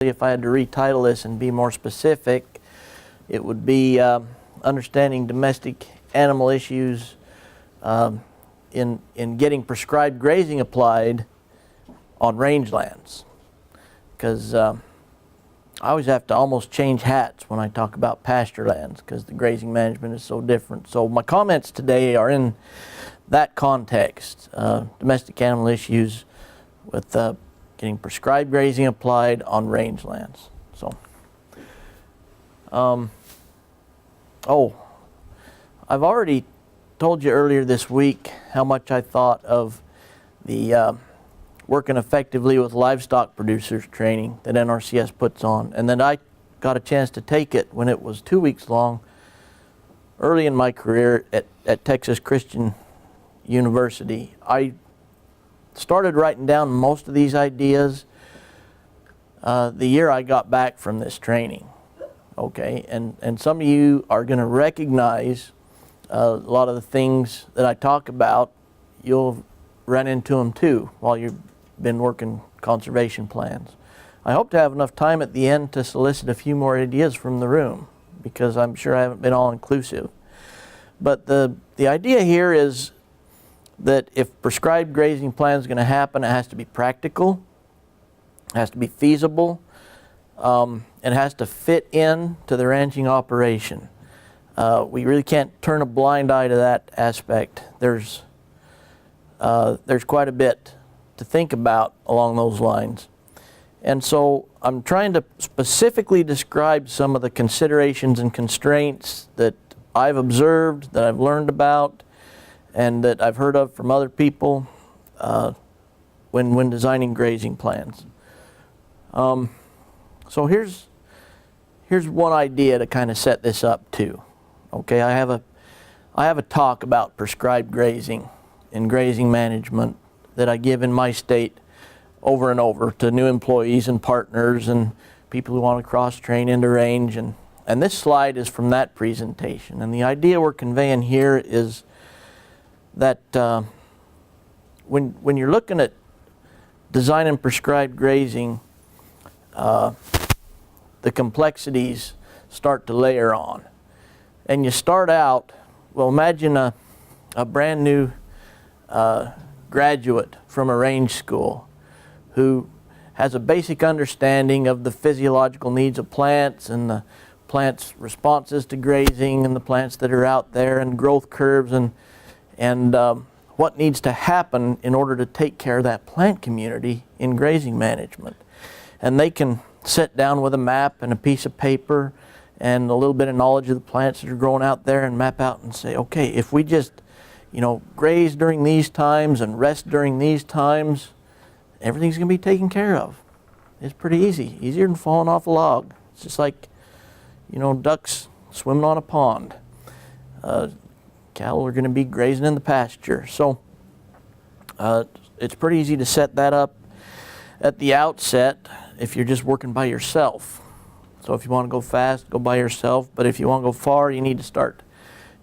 If I had to retitle this and be more specific, it would be understanding domestic animal issues in getting prescribed grazing applied on rangelands. Because I always have to almost change hats when I talk about pasture lands because the grazing management is so different. So my comments today are in that context, domestic animal issues with getting prescribed grazing applied on rangelands. So, I've already told you earlier this week how much I thought of the working effectively with livestock producers training that NRCS puts on, and then I got a chance to take it when it was 2 weeks long early in my career at Texas Christian University. I started writing down most of these ideas the year I got back from this training. Okay, and some of you are going to recognize a lot of the things that I talk about. You'll run into them too while you've been working conservation plans. I hope to have enough time at the end to solicit a few more ideas from the room, because I'm sure I haven't been all inclusive. But the idea here is that if prescribed grazing plan is going to happen, it has to be practical, it has to be feasible, it has to fit in to the ranching operation. We really can't turn a blind eye to that aspect. There's quite a bit to think about along those lines. And so I'm trying to specifically describe some of the considerations and constraints that I've observed, that I've learned about, and that I've heard of from other people when designing grazing plans. So here's one idea to kind of set this up too. Okay, I have a talk about prescribed grazing and grazing management that I give in my state over and over to new employees and partners and people who want to cross-train into range. And this slide is from that presentation. And the idea we're conveying here is that when you're looking at designing prescribed grazing, the complexities start to layer on. And you start out, well, imagine a brand new graduate from a range school who has a basic understanding of the physiological needs of plants and the plants' responses to grazing and the plants that are out there and growth curves and what needs to happen in order to take care of that plant community in grazing management. And they can sit down with a map and a piece of paper and a little bit of knowledge of the plants that are growing out there and map out and say, okay, if we just, graze during these times and rest during these times, everything's going to be taken care of. It's pretty easy, easier than falling off a log. It's just like, ducks swimming on a pond. Cattle are going to be grazing in the pasture. So it's pretty easy to set that up at the outset if you're just working by yourself. So if you want to go fast, go by yourself. But if you want to go far, you need to start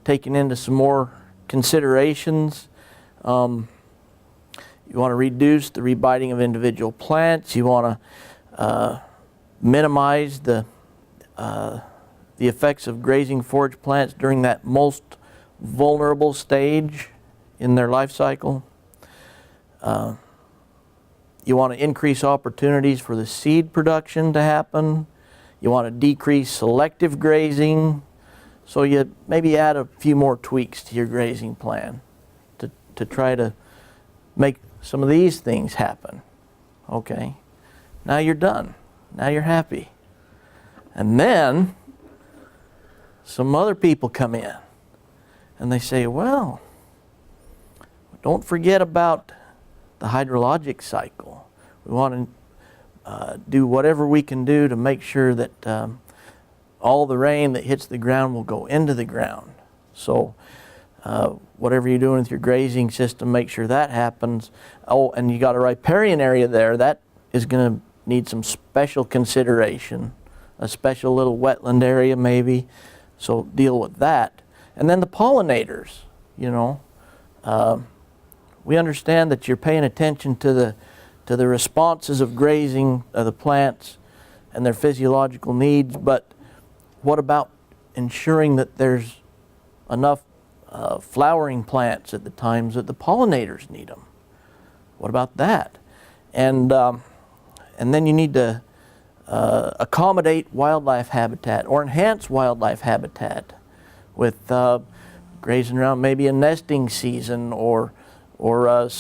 taking into some more considerations. You want to reduce the rebiting of individual plants. You want to minimize the effects of grazing forage plants during that most vulnerable stage in their life cycle. You want to increase opportunities for the seed production to happen. You want to decrease selective grazing. So you maybe add a few more tweaks to your grazing plan to try to make some of these things happen. Okay, now you're done. Now you're happy. And then some other people come in and they say, well, don't forget about the hydrologic cycle. We want to do whatever we can do to make sure that all the rain that hits the ground will go into the ground. So whatever you're doing with your grazing system, make sure that happens. Oh, and you got a riparian area there. That is going to need some special consideration, a special little wetland area maybe. So deal with that. And then the pollinators, we understand that you're paying attention to the responses of grazing of the plants and their physiological needs, but what about ensuring that there's enough flowering plants at the times that the pollinators need them? What about that? And then you need to accommodate wildlife habitat or enhance wildlife habitat with grazing around maybe a nesting season or a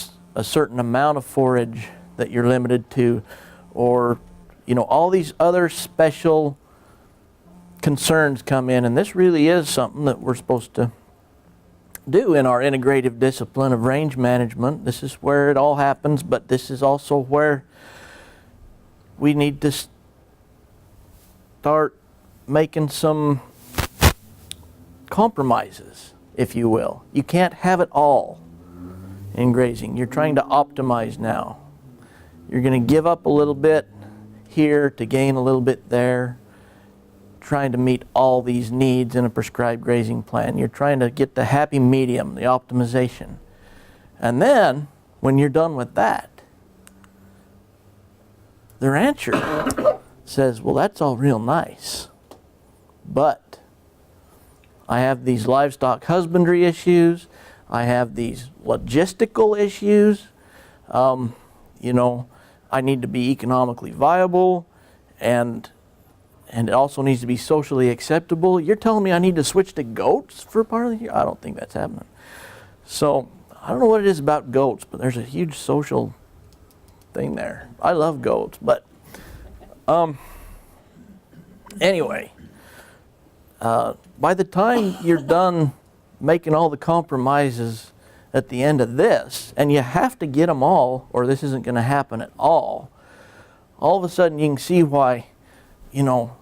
certain amount of forage that you're limited to, or all these other special concerns come in, and this really is something that we're supposed to do in our integrative discipline of range management. This is where it all happens, but this is also where we need to start making some compromises, if you will. You can't have it all in grazing. You're trying to optimize now. You're going to give up a little bit here to gain a little bit there, trying to meet all these needs in a prescribed grazing plan. You're trying to get the happy medium, the optimization. And then, when you're done with that, the rancher says, well, that's all real nice, but I have these livestock husbandry issues, I have these logistical issues, I need to be economically viable, and it also needs to be socially acceptable. You're telling me I need to switch to goats for part of the year? I don't think that's happening. So I don't know what it is about goats, but there's a huge social thing there. I love goats, but anyway, by the time you're done making all the compromises at the end of this, and you have to get them all, or this isn't going to happen at all of a sudden you can see why,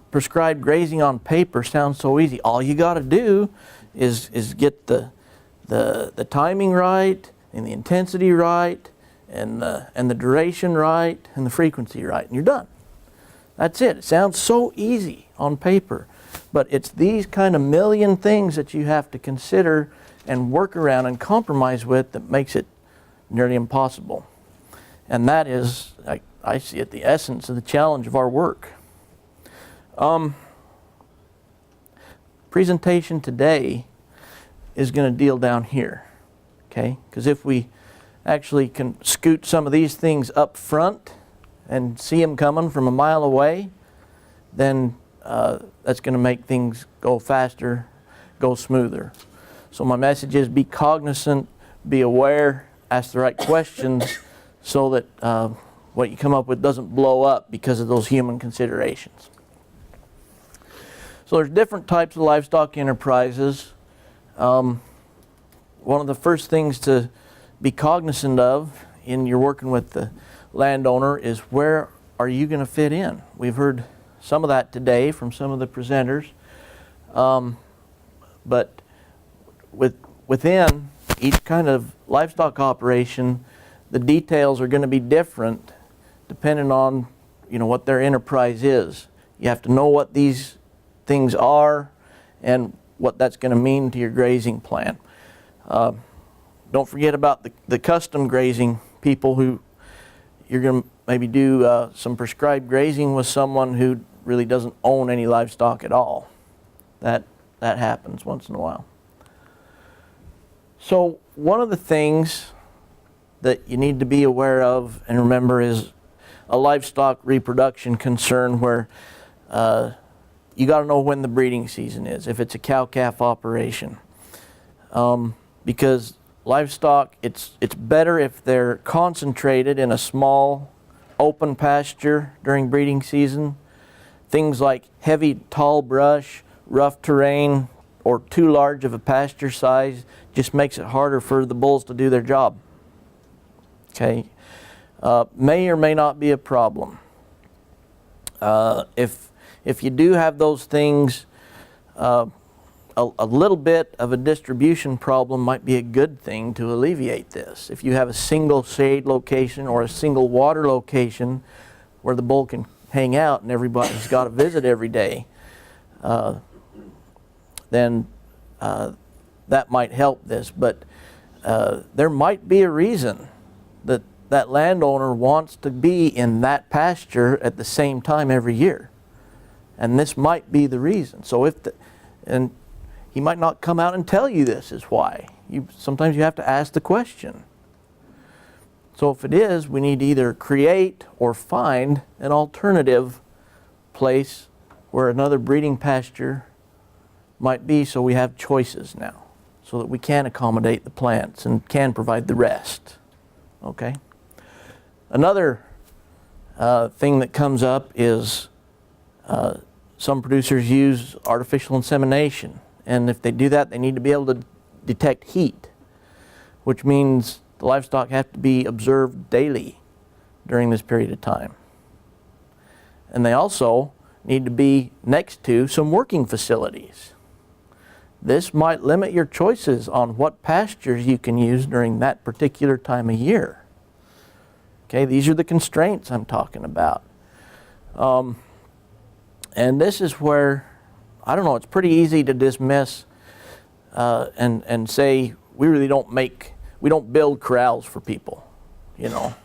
prescribed grazing on paper sounds so easy. All you got to do is get the timing right, and the intensity right, and the duration right, and the frequency right, and you're done. That's it. It sounds so easy on paper, but it's these kind of million things that you have to consider and work around and compromise with that makes it nearly impossible. And that is, I see it, the essence of the challenge of our work. Presentation today is going to deal down here, okay? Because if we actually can scoot some of these things up front and see them coming from a mile away, then that's going to make things go faster, go smoother. So my message is be cognizant, be aware, ask the right questions so that what you come up with doesn't blow up because of those human considerations. So there's different types of livestock enterprises. One of the first things to be cognizant of in your working with the landowner is where are you going to fit in? We've heard some of that today from some of the presenters, but within each kind of livestock operation, the details are going to be different depending on what their enterprise is. You have to know what these things are and what that's going to mean to your grazing plan. Don't forget about the custom grazing people who you're going to maybe do some prescribed grazing with someone who really doesn't own any livestock at all. That happens once in a while. So one of the things that you need to be aware of and remember is a livestock reproduction concern where you got to know when the breeding season is, if it's a cow-calf operation. Because livestock, it's better if they're concentrated in a small open pasture during breeding season. Things like heavy tall brush, rough terrain, or too large of a pasture size just makes it harder for the bulls to do their job. Okay, may or may not be a problem. If you do have those things, a little bit of a distribution problem might be a good thing to alleviate this. If you have a single shade location or a single water location where the bull can hang out and everybody's got to visit every day, then that might help this. But there might be a reason that landowner wants to be in that pasture at the same time every year. And this might be the reason. So and he might not come out and tell you this is why. Sometimes you have to ask the question. So if it is, we need to either create or find an alternative place where another breeding pasture might be, so we have choices now, so that we can accommodate the plants and can provide the rest. Okay? Another thing that comes up is some producers use artificial insemination, and if they do that, they need to be able to detect heat, which means the livestock have to be observed daily during this period of time. And they also need to be next to some working facilities. This might limit your choices on what pastures you can use during that particular time of year. Okay, these are the constraints I'm talking about. And this is where, I don't know, it's pretty easy to dismiss and say we really we don't build corrals for people, you know.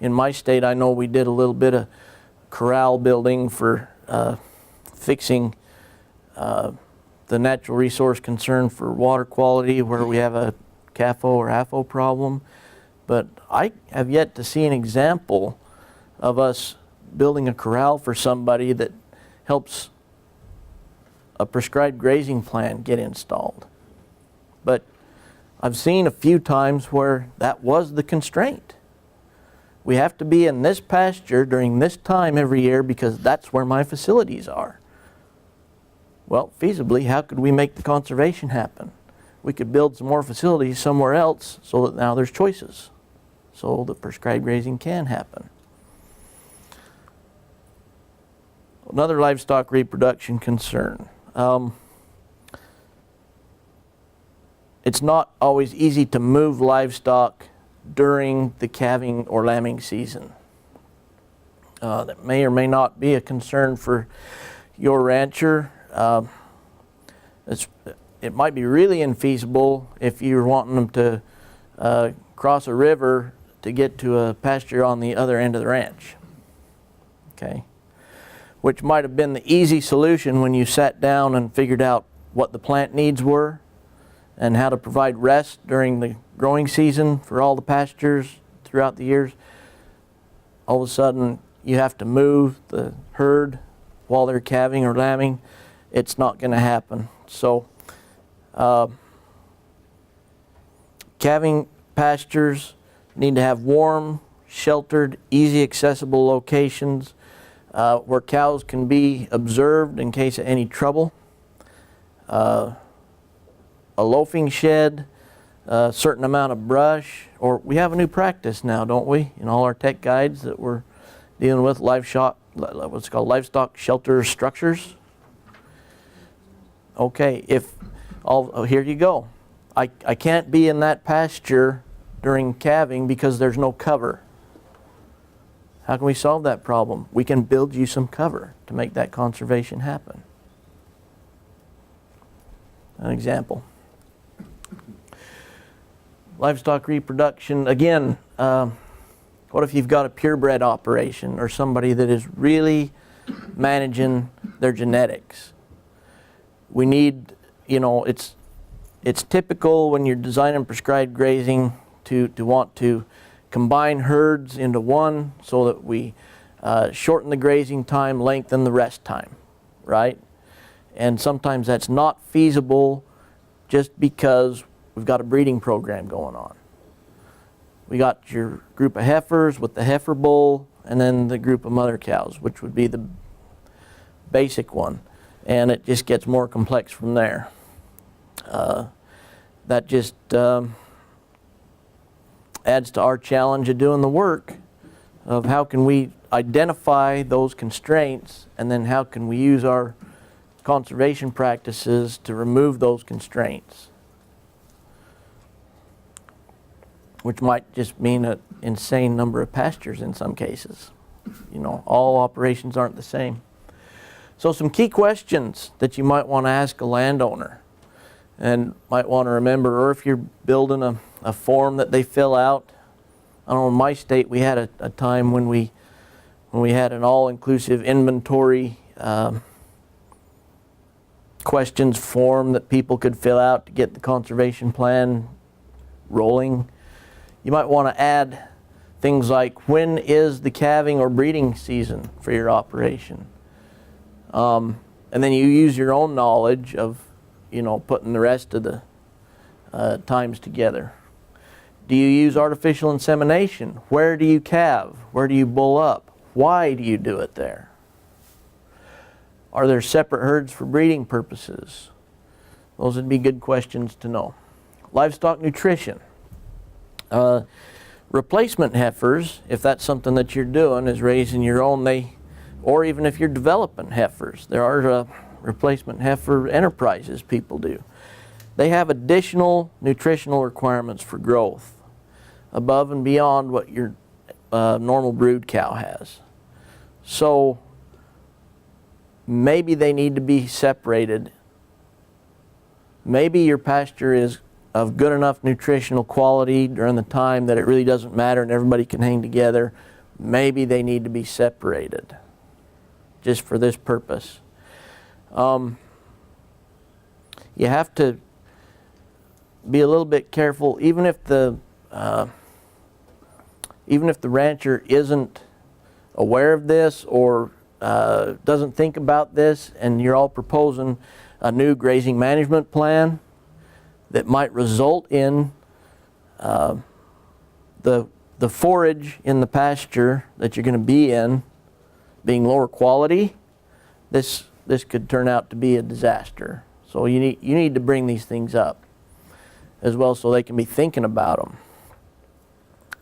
In my state, I know we did a little bit of corral building for fixing the natural resource concern for water quality where we have a CAFO or AFO problem. But I have yet to see an example of us building a corral for somebody that helps a prescribed grazing plan get installed. But I've seen a few times where that was the constraint. We have to be in this pasture during this time every year because that's where my facilities are. Well, feasibly, how could we make the conservation happen? We could build some more facilities somewhere else so that now there's choices, so the prescribed grazing can happen. Another livestock reproduction concern. It's not always easy to move livestock during the calving or lambing season. That may or may not be a concern for your rancher. It might be really infeasible if you're wanting them to cross a river to get to a pasture on the other end of the ranch. Okay? Which might have been the easy solution when you sat down and figured out what the plant needs were and how to provide rest during the growing season for all the pastures throughout the years. All of a sudden, you have to move the herd while they're calving or lambing. It's not going to happen. So, calving pastures need to have warm, sheltered, easy accessible locations where cows can be observed in case of any trouble. A loafing shed, a certain amount of brush, or we have a new practice now, don't we? In all our tech guides that we're dealing with, what's called livestock shelter structures. Okay, here you go. I can't be in that pasture during calving because there's no cover. How can we solve that problem? We can build you some cover to make that conservation happen. An example. Livestock reproduction, again, what if you've got a purebred operation or somebody that is really managing their genetics? We need, it's typical when you're designing prescribed grazing to want to combine herds into one so that we shorten the grazing time, lengthen the rest time, right? And sometimes that's not feasible just because we've got a breeding program going on. We got your group of heifers with the heifer bull and then the group of mother cows, which would be the basic one. And it just gets more complex from there. That just adds to our challenge of doing the work of how can we identify those constraints and then how can we use our conservation practices to remove those constraints, which might just mean an insane number of pastures in some cases. All operations aren't the same. So some key questions that you might want to ask a landowner and might want to remember, or if you're building a form that they fill out. I know in my state we had a time when we had an all-inclusive inventory questions form that people could fill out to get the conservation plan rolling. You might want to add things like, when is the calving or breeding season for your operation? And then you use your own knowledge of, putting the rest of the times together. Do you use artificial insemination? Where do you calve? Where do you bull up? Why do you do it there? Are there separate herds for breeding purposes? Those would be good questions to know. Livestock nutrition. Replacement heifers, if that's something that you're doing, is raising your own, or even if you're developing heifers, there are replacement heifer enterprises people do. They have additional nutritional requirements for growth above and beyond what your normal brood cow has. So maybe they need to be separated. Maybe your pasture is of good enough nutritional quality during the time that it really doesn't matter and everybody can hang together. Maybe they need to be separated just for this purpose. You have to be a little bit careful, even if the rancher isn't aware of this or doesn't think about this, and you're all proposing a new grazing management plan that might result in the forage in the pasture that you're going to be in being lower quality. This could turn out to be a disaster. So you need to bring these things up as well, so they can be thinking about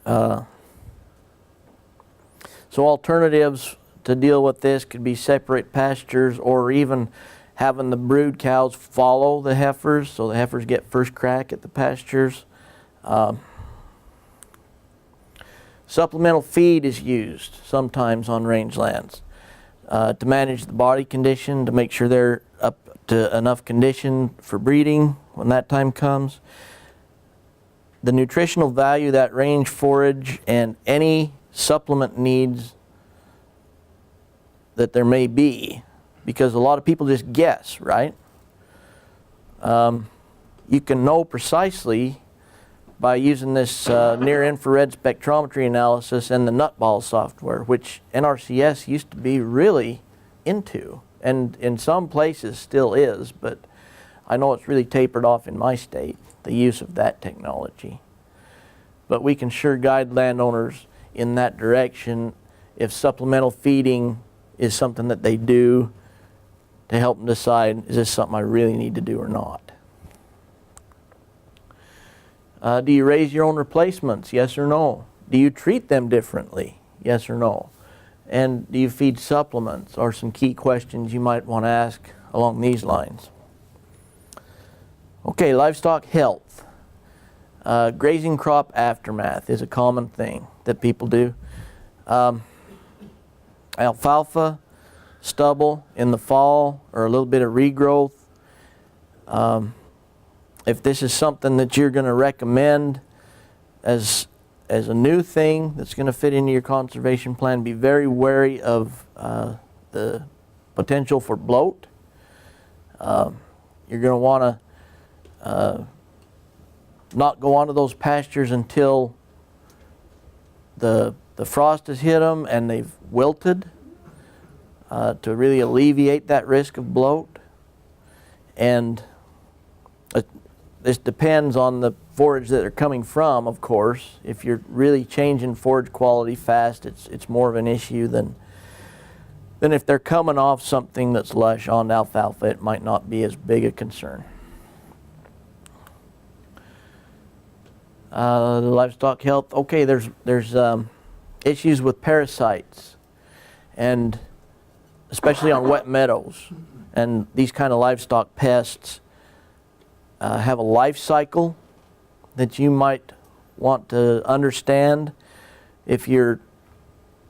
them. So alternatives to deal with this could be separate pastures, or even having the brood cows follow the heifers, so the heifers get first crack at the pastures. Supplemental feed is used sometimes on rangelands to manage the body condition, to make sure they're up to enough condition for breeding when that time comes. The nutritional value of that range forage and any supplement needs that there may be, because a lot of people just guess, right? You can know precisely by using this near-infrared spectrometry analysis and the nutball software, which NRCS used to be really into, and in some places still is, but I know it's really tapered off in my state, the use of that technology. But we can sure guide landowners in that direction if supplemental feeding is something that they do, to help them decide, is this something I really need to do or not? Do you raise your own replacements? Yes or no? Do you treat them differently? Yes or no? And do you feed supplements? Are some key questions you might want to ask along these lines. Okay, livestock health. Grazing crop aftermath is a common thing that people do. Alfalfa, stubble in the fall, or a little bit of regrowth. If this is something that you're going to recommend as a new thing that's going to fit into your conservation plan, be very wary of the potential for bloat. You're going to want to not go onto those pastures until the frost has hit them and they've wilted, to really alleviate that risk of bloat. And this depends on the forage that they're coming from, of course. If you're really changing forage quality fast, it's more of an issue than if they're coming off something that's lush on alfalfa. It might not be as big a concern. The livestock health. Okay, there's issues with parasites, and especially on wet meadows, and these kind of livestock pests have a life cycle that you might want to understand if you're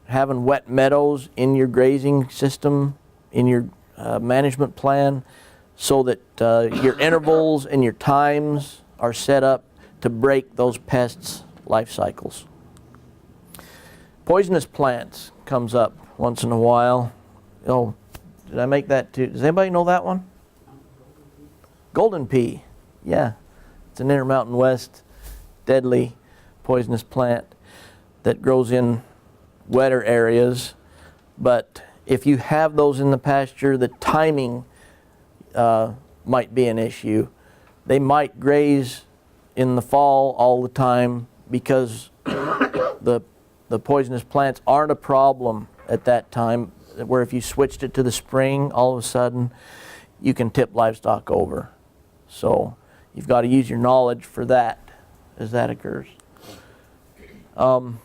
having wet meadows in your grazing system, in your management plan, so that your intervals and your times are set up to break those pests' life cycles. Poisonous plants comes up once in a while. Oh, did I make that too? Does anybody know that one? Golden pea, yeah. It's an Intermountain West deadly poisonous plant that grows in wetter areas. But if you have those in the pasture, the timing might be an issue. They might graze in the fall all the time because the poisonous plants aren't a problem at that time, where if you switched it to the spring, all of a sudden you can tip livestock over. So you've got to use your knowledge for that as that occurs. Some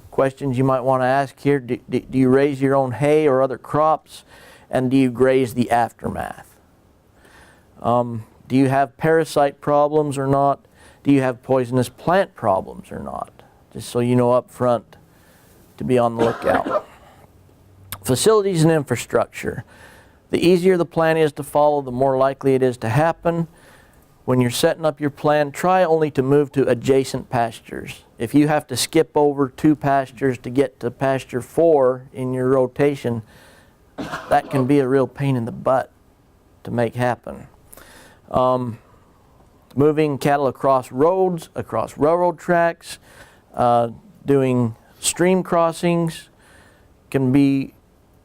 questions you might want to ask here. Do you raise your own hay or other crops? And do you graze the aftermath? Do you have parasite problems or not? Do you have poisonous plant problems or not? Just so you know up front to be on the lookout. Facilities and infrastructure. The easier the plan is to follow, the more likely it is to happen. When you're setting up your plan, try only to move to adjacent pastures. If you have to skip over 2 pastures to get to pasture 4 in your rotation, that can be a real pain in the butt to make happen. Moving cattle across roads, across railroad tracks, doing stream crossings can be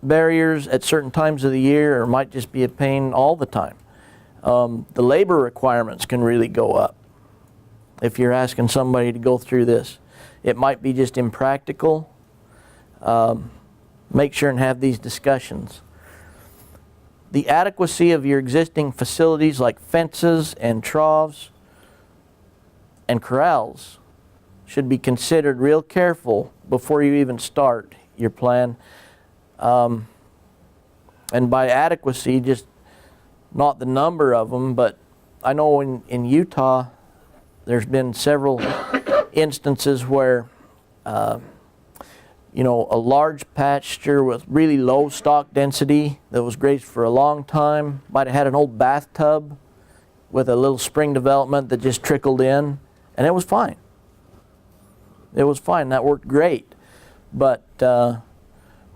barriers at certain times of the year, or might just be a pain all the time. The labor requirements can really go up if you're asking somebody to go through this. It might be just impractical. Make sure and have these discussions. The adequacy of your existing facilities like fences and troughs and corrals should be considered real careful before you even start your plan. And by adequacy, just not the number of them, but I know in Utah there's been several instances where you know, a large pasture with really low stock density that was grazed for a long time might have had an old bathtub with a little spring development that just trickled in, and it was fine. It was fine. That worked great. But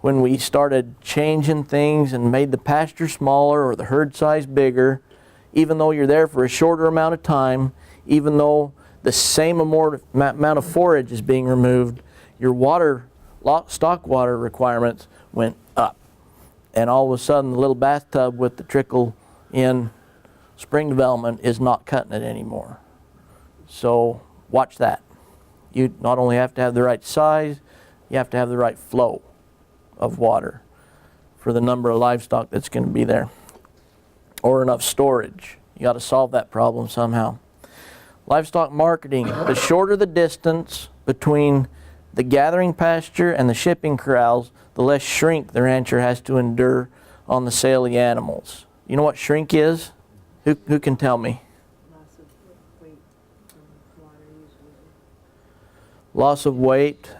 when we started changing things and made the pasture smaller or the herd size bigger, even though you're there for a shorter amount of time, even though the same amount of forage is being removed, your stock water requirements went up. And all of a sudden the little bathtub with the trickle in spring development is not cutting it anymore. So watch that. You not only have to have the right size, you have to have the right flow of water for the number of livestock that's going to be there, or enough storage. You got to solve that problem somehow. Livestock marketing. The shorter the distance between the gathering pasture and the shipping corrals, the less shrink the rancher has to endure on the sale of the animals. You know what shrink is? Who can tell me? Loss of weight from water usually. Loss of weight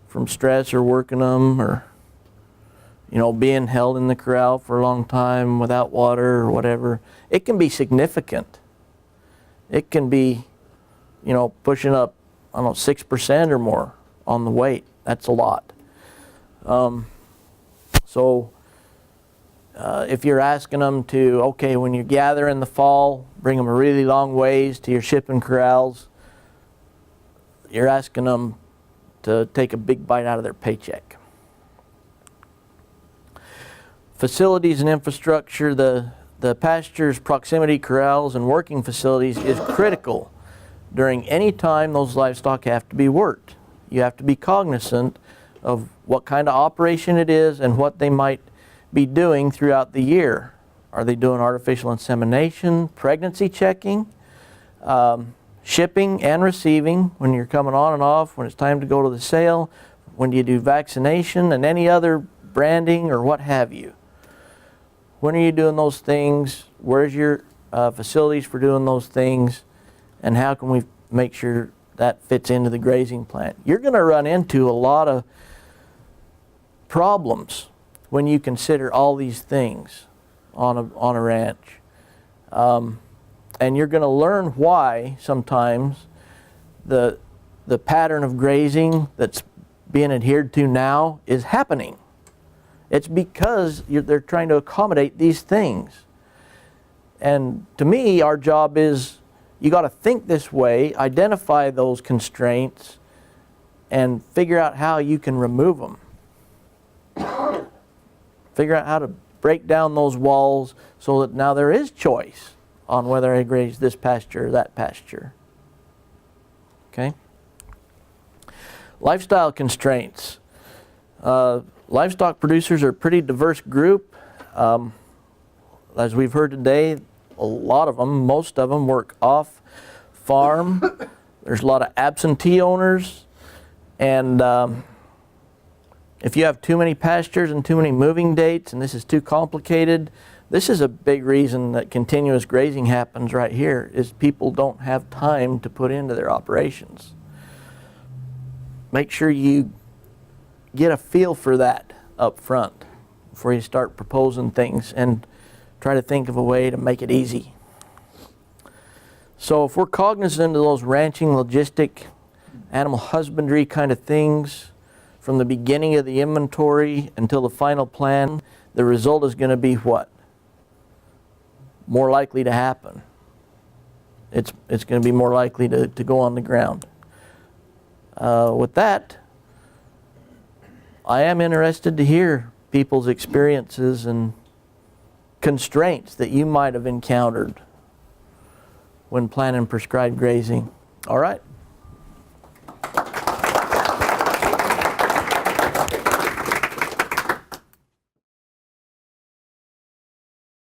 from stress or working them, or you know, being held in the corral for a long time without water or whatever. It can be significant. It can be, you know, pushing up, I don't know, 6% or more on the weight. That's a lot. If you're asking them to, okay, when you gather in the fall, bring them a really long ways to your shipping corrals, you're asking them to take a big bite out of their paycheck. Facilities and infrastructure. The pastures, proximity corrals, and working facilities is critical during any time those livestock have to be worked. You have to be cognizant of what kind of operation it is and what they might be doing throughout the year. Are they doing artificial insemination, pregnancy checking, shipping and receiving when you're coming on and off, when it's time to go to the sale, when do you do vaccination and any other branding or what have you? When are you doing those things? Where's your facilities for doing those things? And how can we make sure that fits into the grazing plan? You're going to run into a lot of problems when you consider all these things on a ranch. And you're going to learn why sometimes the pattern of grazing that's being adhered to now is happening. It's because they're trying to accommodate these things. And to me, our job is, you got to think this way, identify those constraints, and figure out how you can remove them. Figure out how to break down those walls so that now there is choice on whether I graze this pasture or that pasture. Okay? Lifestyle constraints. Livestock producers are a pretty diverse group. As we've heard today, a lot of them, most of them work off farm. There's a lot of absentee owners, and if you have too many pastures and too many moving dates and this is too complicated, this is a big reason that continuous grazing happens right here, is people don't have time to put into their operations. Make sure you get a feel for that up front before you start proposing things, and try to think of a way to make it easy. So if we're cognizant of those ranching, logistic, animal husbandry kind of things from the beginning of the inventory until the final plan, the result is going to be what? More likely to happen. It's going to be more likely to go on the ground. With that, I am interested to hear people's experiences and constraints that you might have encountered when planning prescribed grazing. All right.